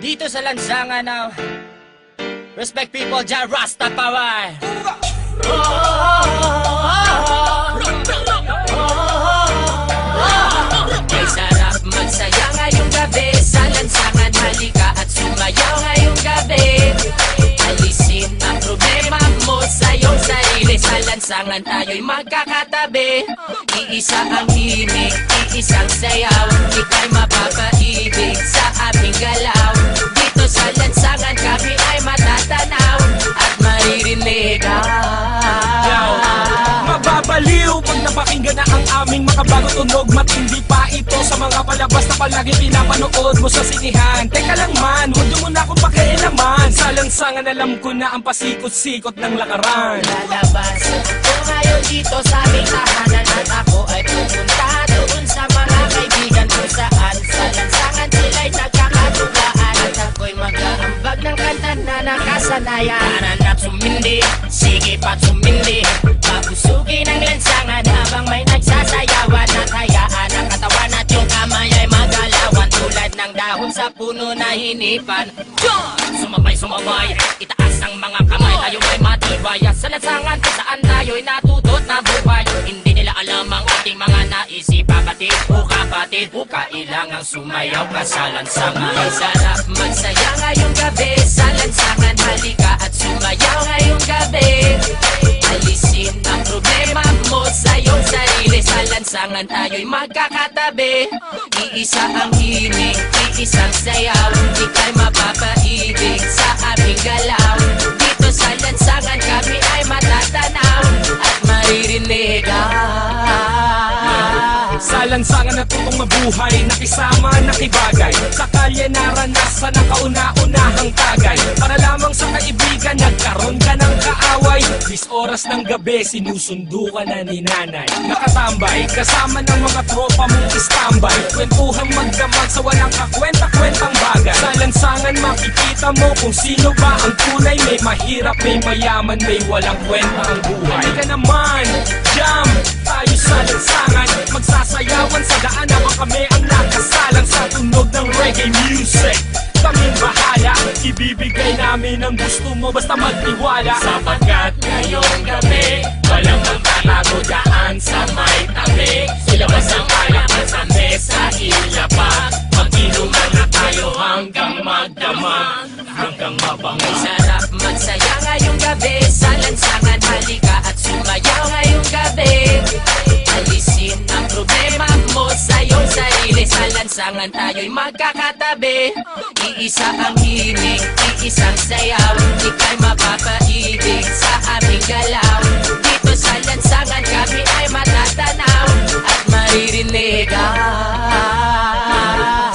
Dito sa lansangan ng Respect people, Jah Rastafari. May sarap magsaya ngayong gabi sa lansangan, halika at sumayaw ngayong gabi. Alisin ang problema mo sa iyong sarili, sa lansangan tayo'y magkakatabi. Iisa ang himig, iisang sayaw, ika'y mapapaibig sa aming galaw. Dito sa lansangan kami ay matatanaw at maririnig. Mababaliw pag napakinggan na ang aming makabagong tunog. Matindi pa ito sa mga palabas na palagi pinapanood mo sa sinihan. Teka lang man, huwag mo na akong pakialaman. Sa lansangan alam ko na ang pasikot-sikot ng lakaran. Lalabas ko ngayon dito sa aming tahanan, at ako ay pupunta doon sa mga kaibigan ko saan sa lansangan sila'y nagkakatuwaan. At ako'y mag-aambag ng kanta na nakasanayan. Nananap sumindi, sige pa't sumindi, papusugin ang lansangan habang may nagsasayawan. At hayaan ang katawan at yung kamay ay magalawan tulad ng dahon sa puno na hinipan. Sumabay, sumabay, itaas ang mga kamay, tayo ay matibay. Sa lansangan kung saan tayo'y natutot na buhay. Hindi nila alam ang ating mga naisip. Kapatid, kailangang sumayaw ka sa lansangan. May sarap magsaya ngayong gabi sa lansangan, halika at sumayaw ngayong gabi. Alisin ang problema mo sa iyong sarili, sa lansangan tayo'y magkakatabi. Iisa ang himig, iisang sayaw, ika'y mapapaibig sa aming galaw. Dito sa lansangan kami ay matatanaw at maririnig. Sa lansangan natutong mabuhay, nakisama, nakibagay. Sa kalye naranasan ang kauna-unahang tagay. Para lamang sa kaibigan, nagkaroon ka ng kaaway. 10 oras ng gabi, sinusundo ka na ni nanay. Nakatambay, kasama ng mga tropa mong istambay. Kwentuhang magdamag sa walang kakwenta-kwentang bagay. Sa lansangan makikita mo kung sino ba ang tunay. May mahirap, may mayaman, may walang kwenta ang buhay. Hindi ka naman, jam, tayo sa lansangan. Magsasayawan sa daan habang kami ang nakasalang sa tunog ng reggae music. Kaming bahala, ibibigay namin ang gusto mo basta magtiwala. Sapagkat ngayong gabi, walang magtatago daan sa may tabi. Ilabas ang alak at sa mesa ilapa. Mag-inuman na tayo hanggang magdamag, hanggang mabango. May sarap magsaya ngayong gabi sa lansangan, halika at sumayaw ngayong gabi. Alisin ang problema mo sa iyong sarili, sa lansangan tayo'y magkakatabi. Iisa ang himig, iisang sayaw, ika'y mapapaibig sa aming galaw. Dito sa lansangan kami ay matatanaw at maririnig.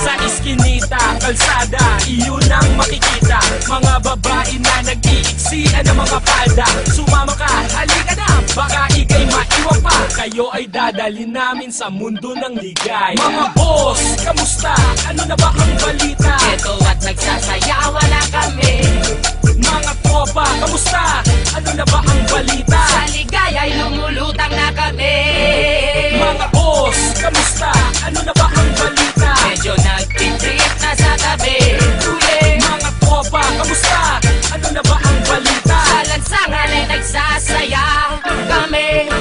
Sa iskinita, kalsada, iyon ang makikita. Mga babae na nag-iiksian ng mga palda. Sumama ka, halika na, baka ika'y maiwan pa. Kayo ay dadalhin namin sa mundo ng ligay. Mga boss, kamusta? Ano na ba ang balita? Ito at nagsasayawan na kami. Mga tropa, kamusta? Ano na ba ang balita? Sa ligaya'y lumulutang na kami. Mga boss, kamusta? Ano na ba ang balita? Medyo nagtitrip na sa tabi. Mga tropa, kamusta? Ano na ba ang balita? Sa lansangan ay nagsasaya kami.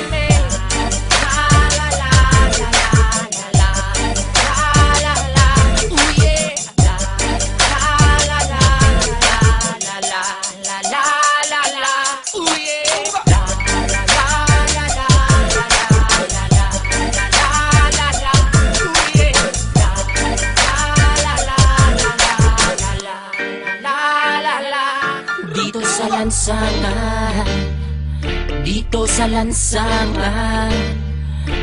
Dito sa lansangan, dito sa lansangan,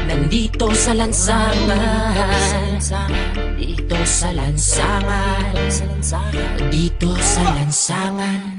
nandito sa lansangan, dito sa lansangan, dito sa lansangan.